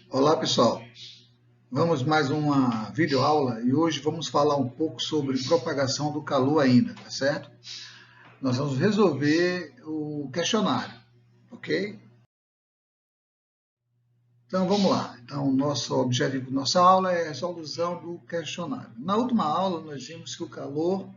Olá pessoal, vamos mais uma videoaula e hoje vamos falar um pouco sobre propagação do calor ainda, tá certo? Nós vamos resolver o questionário, ok? Então vamos lá. Então nosso objetivo da nossa aula é a resolução do questionário. Na última aula nós vimos que o calor,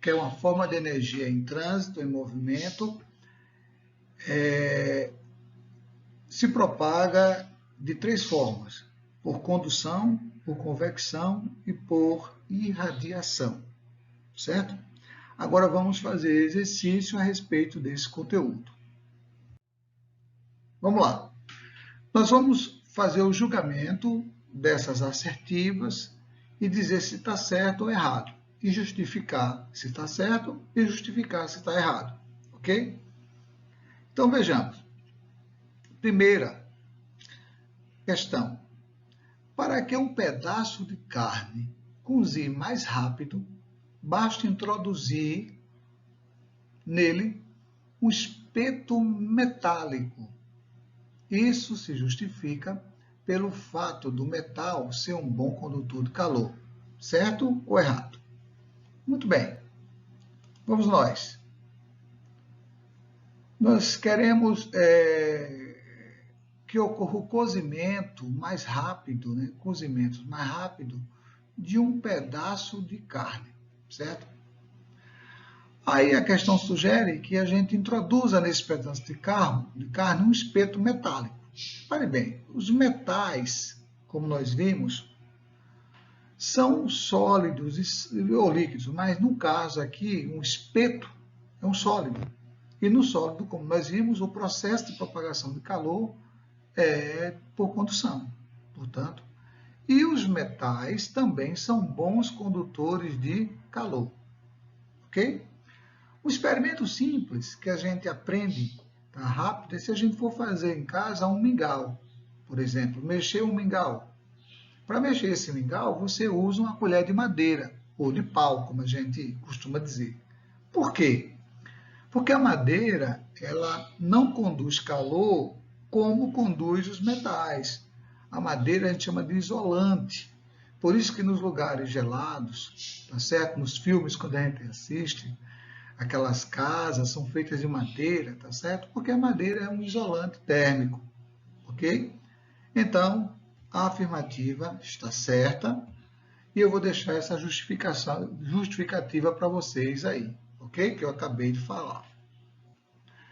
que é uma forma de energia em trânsito, em movimento, se propaga de três formas: por condução, por convecção e por irradiação, certo? Agora vamos fazer exercício a respeito desse conteúdo. Vamos lá. Nós vamos fazer o julgamento dessas assertivas e dizer se está certo ou errado. E justificar se está certo e justificar se está errado. Ok? Então vejamos. Primeira questão. Para que um pedaço de carne cozinhe mais rápido, basta introduzir nele um espeto metálico. Isso se justifica pelo fato do metal ser um bom condutor de calor. Certo ou errado? Muito bem. Vamos nós. Nós queremos que ocorra o cozimento mais rápido, né? Cozimento mais rápido de um pedaço de carne, certo? Aí a questão sugere que a gente introduza nesse pedaço de carne um espeto metálico. Pare bem, os metais, como nós vimos, são sólidos ou líquidos, mas no caso aqui, um espeto é um sólido. E no sólido, como nós vimos, o processo de propagação de calor é por condução, portanto. E os metais também são bons condutores de calor, ok? Um experimento simples que a gente aprende rápido é se a gente for fazer em casa um mingau, por exemplo, mexer um mingau. Para mexer esse mingau, você usa uma colher de madeira, ou de pau, como a gente costuma dizer. Por quê? Porque a madeira ela não conduz calor como conduz os metais. A madeira a gente chama de isolante. Por isso que nos lugares gelados, tá certo? Nos filmes, quando a gente assiste, aquelas casas são feitas de madeira, tá certo? Porque a madeira é um isolante térmico, ok? Então, a afirmativa está certa e eu vou deixar essa justificativa para vocês aí, ok? Que eu acabei de falar.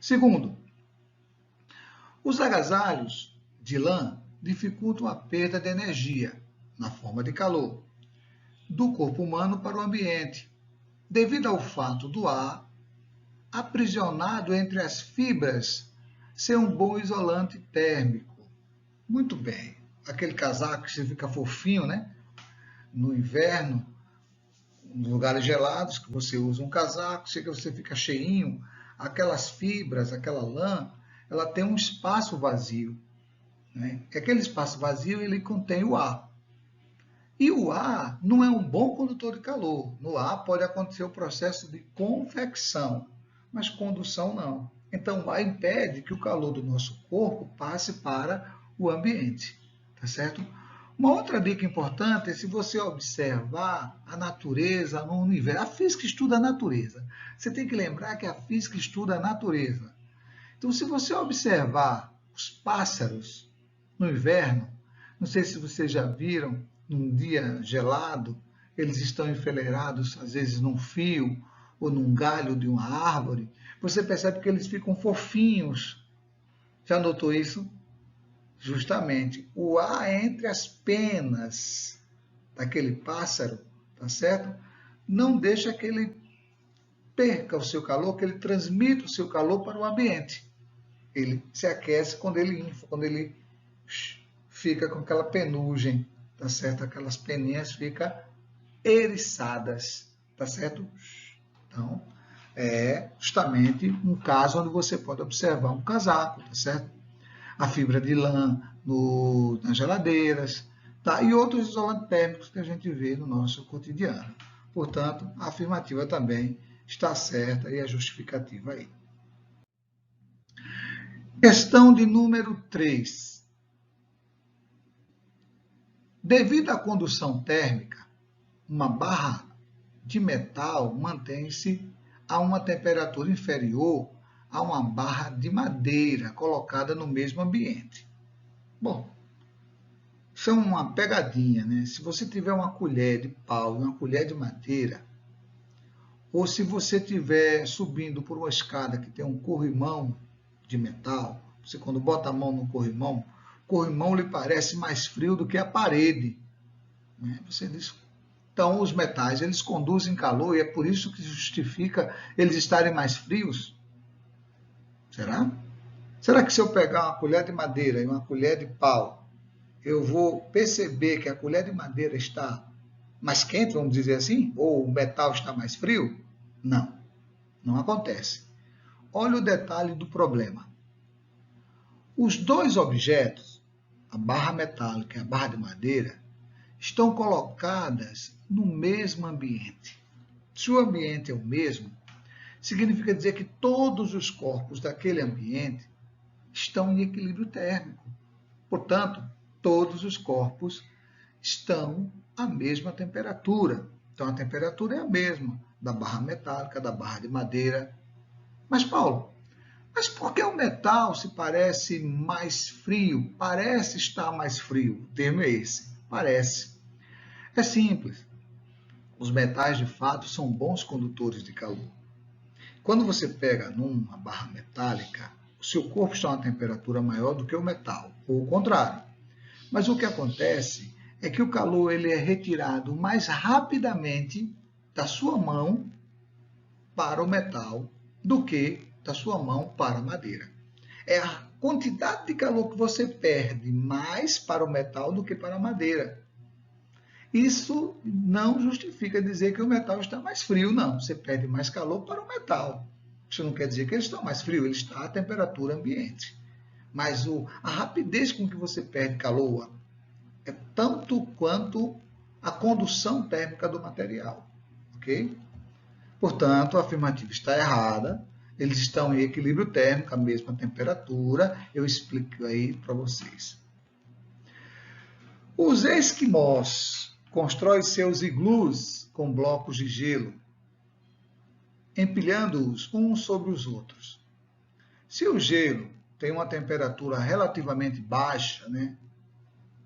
Segundo, os agasalhos de lã dificultam a perda de energia, na forma de calor, do corpo humano para o ambiente, devido ao fato do ar aprisionado entre as fibras ser um bom isolante térmico. Muito bem. Aquele casaco que você fica fofinho, né? No inverno, nos lugares gelados, que você usa um casaco, você fica cheinho, aquelas fibras, aquela lã, ela tem um espaço vazio, né? E aquele espaço vazio, ele contém o ar. E o ar não é um bom condutor de calor. No ar pode acontecer o processo de convecção, mas condução não. Então, o ar impede que o calor do nosso corpo passe para o ambiente, tá certo? Uma outra dica importante é se você observar a natureza no universo. A física estuda a natureza. Você tem que lembrar que a física estuda a natureza. Então, se você observar os pássaros no inverno, não sei se vocês já viram, num dia gelado, eles estão enfileirados, às vezes, num fio ou num galho de uma árvore. Você percebe que eles ficam fofinhos. Já notou isso? Justamente, o ar entre as penas daquele pássaro, tá certo? Não deixa que ele perca o seu calor, que ele transmita o seu calor para o ambiente. Ele se aquece quando ele infla, quando ele fica com aquela penugem, tá certo? Aquelas peninhas ficam eriçadas, tá certo? Então, é justamente um caso onde você pode observar um casaco, tá certo? A fibra de lã nas geladeiras, tá? E outros isolantes térmicos que a gente vê no nosso cotidiano. Portanto, a afirmativa também está certa e é justificativa aí. Questão de número 3. Devido à condução térmica, uma barra de metal mantém-se a uma temperatura inferior a uma barra de madeira colocada no mesmo ambiente. Bom, isso é uma pegadinha, né? Se você tiver uma colher de pau e uma colher de madeira, ou se você estiver subindo por uma escada que tem um corrimão de metal, você quando bota a mão no corrimão, o corrimão lhe parece mais frio do que a parede, né? Você diz, então os metais eles conduzem calor e é por isso que justifica eles estarem mais frios? Será? Será que se eu pegar uma colher de madeira e uma colher de pau, eu vou perceber que a colher de madeira está mais quente, vamos dizer assim? Ou o metal está mais frio? Não, não acontece. Olha o detalhe do problema. Os dois objetos, a barra metálica e a barra de madeira, estão colocadas no mesmo ambiente. Se o ambiente é o mesmo, significa dizer que todos os corpos daquele ambiente estão em equilíbrio térmico. Portanto, todos os corpos estão à mesma temperatura. Então, a temperatura é a mesma da barra metálica, da barra de madeira. Mas, Paulo, mas por que o metal se parece mais frio? Parece estar mais frio. O termo é esse, parece. É simples. Os metais, de fato, são bons condutores de calor. Quando você pega numa barra metálica, o seu corpo está a uma temperatura maior do que o metal, ou o contrário. Mas o que acontece é que o calor ele é retirado mais rapidamente da sua mão para o metal do que da sua mão para a madeira. É a quantidade de calor que você perde mais para o metal do que para a madeira. Isso não justifica dizer que o metal está mais frio, não. Você perde mais calor para o metal. Isso não quer dizer que ele está mais frio, ele está à temperatura ambiente. Mas a rapidez com que você perde calor é tanto quanto a condução térmica do material. Ok? Portanto, a afirmativa está errada. Eles estão em equilíbrio térmico, a mesma temperatura. Eu explico aí para vocês. Os esquimós constroem seus iglus com blocos de gelo, empilhando-os uns sobre os outros. Se o gelo tem uma temperatura relativamente baixa, né?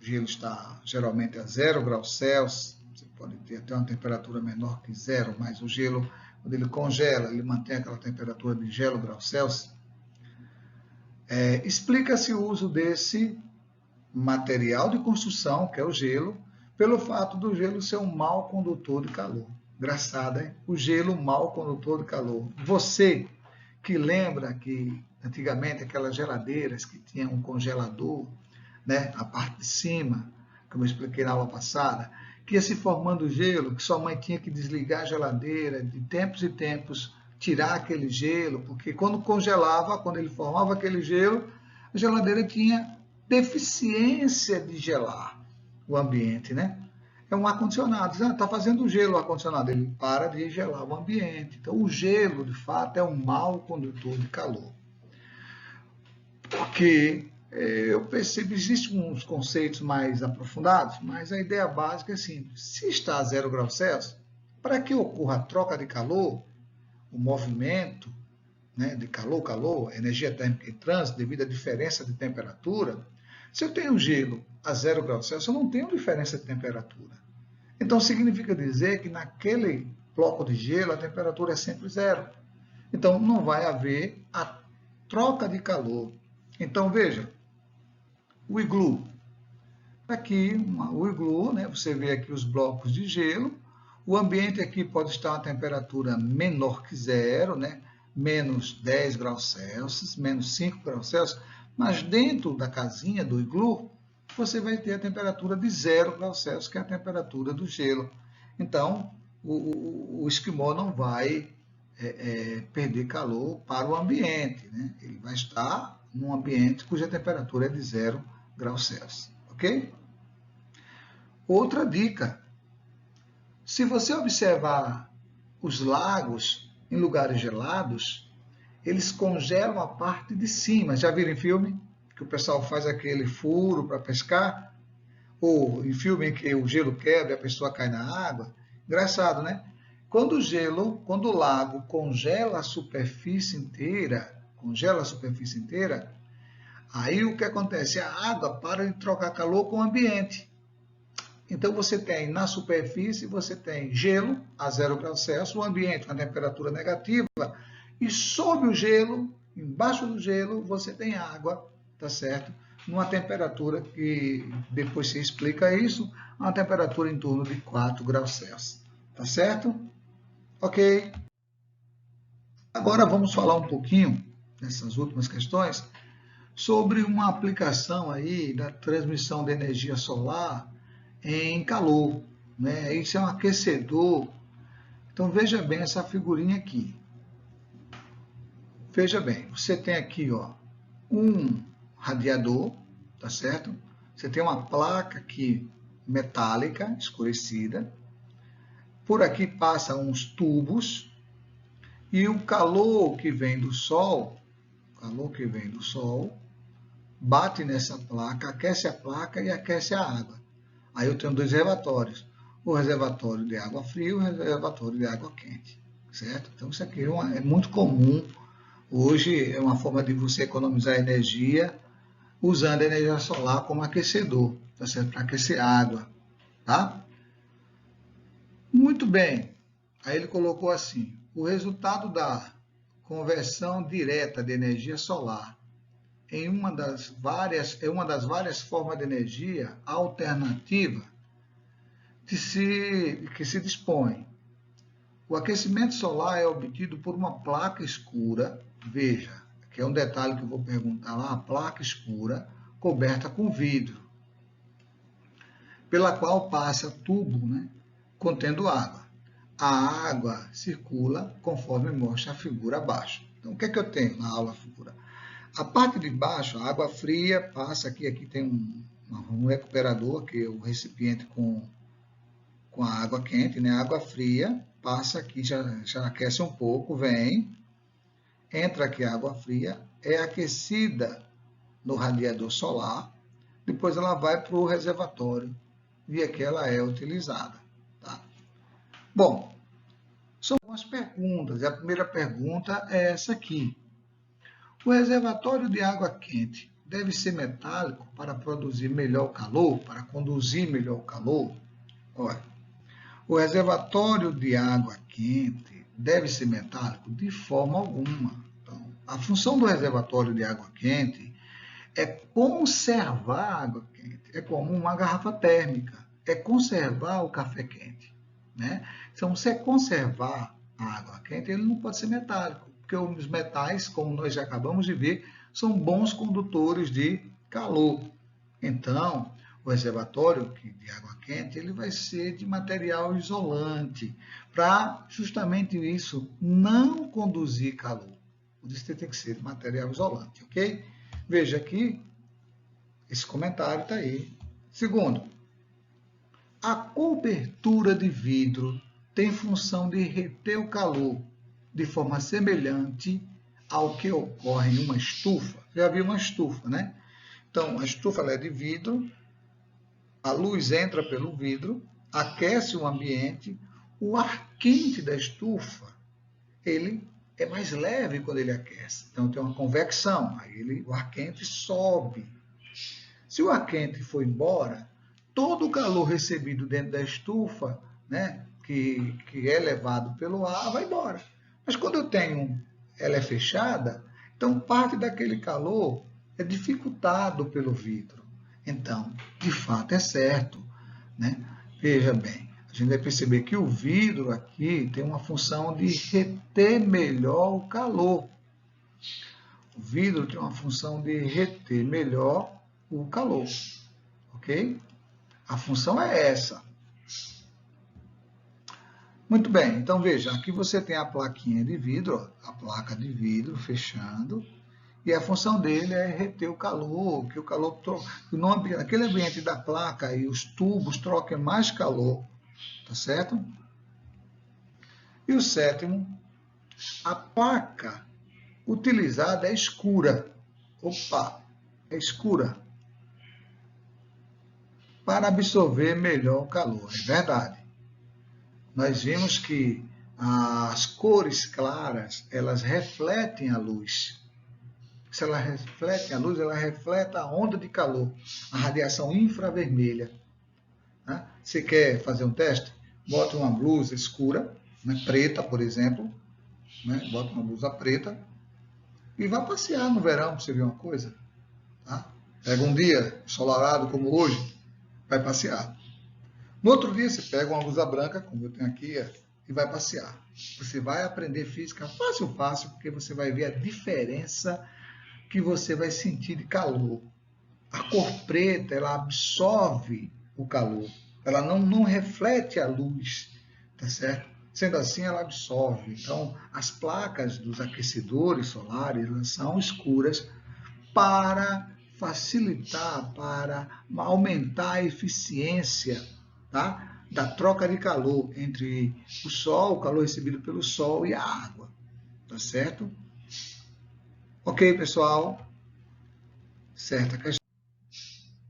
O gelo está geralmente a 0 graus Celsius, você pode ter até uma temperatura menor que 0, mas o gelo, quando ele congela, ele mantém aquela temperatura de 0 graus Celsius. Explica-se o uso desse material de construção, que é o gelo, pelo fato do gelo ser um mau condutor de calor. Engraçado, hein? O gelo, mau condutor de calor. Você que lembra que antigamente aquelas geladeiras que tinham um congelador, né, a parte de cima, como eu expliquei na aula passada, que ia se formando gelo, que sua mãe tinha que desligar a geladeira, de tempos em tempos tirar aquele gelo, porque quando congelava, quando ele formava aquele gelo, a geladeira tinha deficiência de gelar o ambiente, né? É um ar-condicionado, está fazendo gelo o ar-condicionado, ele para de gelar o ambiente. Então, o gelo, de fato, é um mau condutor de calor. Porque eu percebo, existem uns conceitos mais aprofundados, mas a ideia básica é simples. Se está a 0 graus Celsius, para que ocorra a troca de calor, o movimento, né, de calor, energia térmica em trânsito, devido à diferença de temperatura, se eu tenho gelo a 0 graus Celsius, eu não tenho diferença de temperatura. Então, significa dizer que naquele bloco de gelo, a temperatura é sempre 0. Então, não vai haver a troca de calor. Então, veja, o iglu. Aqui, o iglu, né, você vê aqui os blocos de gelo. O ambiente aqui pode estar a uma temperatura menor que 0, né, menos 10 graus Celsius, menos 5 graus Celsius, mas dentro da casinha do iglu, você vai ter a temperatura de 0 graus Celsius, que é a temperatura do gelo. Então, o esquimó não vai perder calor para o ambiente, né? Ele vai estar num ambiente cuja temperatura é de 0 graus Celsius, ok? Outra dica, se você observar os lagos em lugares gelados, eles congelam a parte de cima. Já viram em filme? Que o pessoal faz aquele furo para pescar? ou em filme em que o gelo quebra e a pessoa cai na água. Engraçado, né? Quando o lago congela a superfície inteira, aí o que acontece? A água para de trocar calor com o ambiente. Então você tem na superfície, você tem gelo a 0 graus Celsius, o ambiente com a temperatura negativa, e sob o gelo, embaixo do gelo, você tem água, tá certo? Numa temperatura que, depois se explica isso, uma temperatura em torno de 4 graus Celsius, tá certo? Ok. Agora vamos falar um pouquinho, nessas últimas questões, sobre uma aplicação aí da transmissão de energia solar em calor, né? Isso é um aquecedor. Então veja bem essa figurinha aqui. Veja bem, você tem aqui, ó, um radiador, tá certo? Você tem uma placa aqui metálica, escurecida. Por aqui passam uns tubos e o calor que vem do sol, bate nessa placa, aquece a placa e aquece a água. Aí eu tenho dois reservatórios, o reservatório de água fria e o reservatório de água quente, certo? Então isso aqui é muito comum. Hoje é uma forma de você economizar energia usando a energia solar como aquecedor, tá certo? Para aquecer água, tá? Muito bem. Aí ele colocou assim: o resultado da conversão direta de energia solar em uma das várias formas de energia alternativa que se dispõe. O aquecimento solar é obtido por uma placa escura, veja, que é um detalhe que eu vou perguntar lá, a placa escura coberta com vidro, pela qual passa tubo, né, contendo água. A água circula conforme mostra a figura abaixo. Então, o que é que eu tenho na aula figura? A parte de baixo, a água fria passa aqui, tem um recuperador, que é o recipiente com a água quente, né? A água fria passa aqui, já aquece um pouco, vem, entra aqui a água fria, é aquecida no radiador solar, depois ela vai para o reservatório e aqui ela é utilizada. Tá? Bom, são algumas perguntas. A primeira pergunta é essa aqui. O reservatório de água quente deve ser metálico para produzir melhor calor, para conduzir melhor calor? Olha, o reservatório de água quente deve ser metálico? De forma alguma. Então, a função do reservatório de água quente é conservar a água quente. É como uma garrafa térmica. É conservar o café quente. Né? Então, se é conservar a água quente, ele não pode ser metálico, porque os metais, como nós já acabamos de ver, são bons condutores de calor. Então, o reservatório de água quente ele vai ser de material isolante, para justamente isso, não conduzir calor. Por isso tem que ser de material isolante, ok? Veja aqui, esse comentário está aí. Segundo, a cobertura de vidro tem função de reter o calor de forma semelhante ao que ocorre em uma estufa. Já viu uma estufa, né? Então, a estufa ela é de vidro, a luz entra pelo vidro, aquece o ambiente, o ar quente da estufa, ele é mais leve quando ele aquece. Então, tem uma convecção, aí o ar quente sobe. Se o ar quente for embora, todo o calor recebido dentro da estufa, né, que é levado pelo ar, vai embora. Mas quando ela é fechada, então parte daquele calor é dificultado pelo vidro. Então, de fato, é certo. Né? Veja bem, a gente vai perceber que o vidro aqui tem uma função de reter melhor o calor. O vidro tem uma função de reter melhor o calor. Ok? A função é essa. Muito bem, então veja, aqui você tem a plaquinha de vidro, ó, a placa de vidro fechando, e a função dele é reter o calor, que o calor naquele ambiente da placa e os tubos troquem mais calor, tá certo? E o sétimo, a placa utilizada é escura. Opa, é escura. para absorver melhor o calor. É verdade. Nós vimos que as cores claras, elas refletem a luz. Se ela reflete a luz, ela reflete a onda de calor, a radiação infravermelha. Né? Você quer fazer um teste? Bota uma blusa escura, né, preta, por exemplo, né? Bota uma blusa preta e vá passear no verão para você ver uma coisa. Tá? Pega um dia ensolarado como hoje, vai passear. No outro dia você pega uma blusa branca, como eu tenho aqui, e vai passear. Você vai aprender física fácil, porque você vai ver a diferença que você vai sentir de calor. A cor preta, ela absorve o calor. Ela não reflete a luz, tá certo? Sendo assim, ela absorve. Então, as placas dos aquecedores solares, elas são escuras para facilitar, para aumentar a eficiência, tá? Da troca de calor entre o sol, o calor recebido pelo sol e a água, tá certo? Ok, pessoal? Certa questão.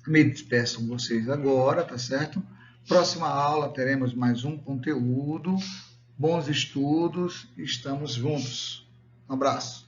Me despeço com vocês agora, tá certo? Próxima aula teremos mais um conteúdo. Bons estudos, estamos juntos. Um abraço.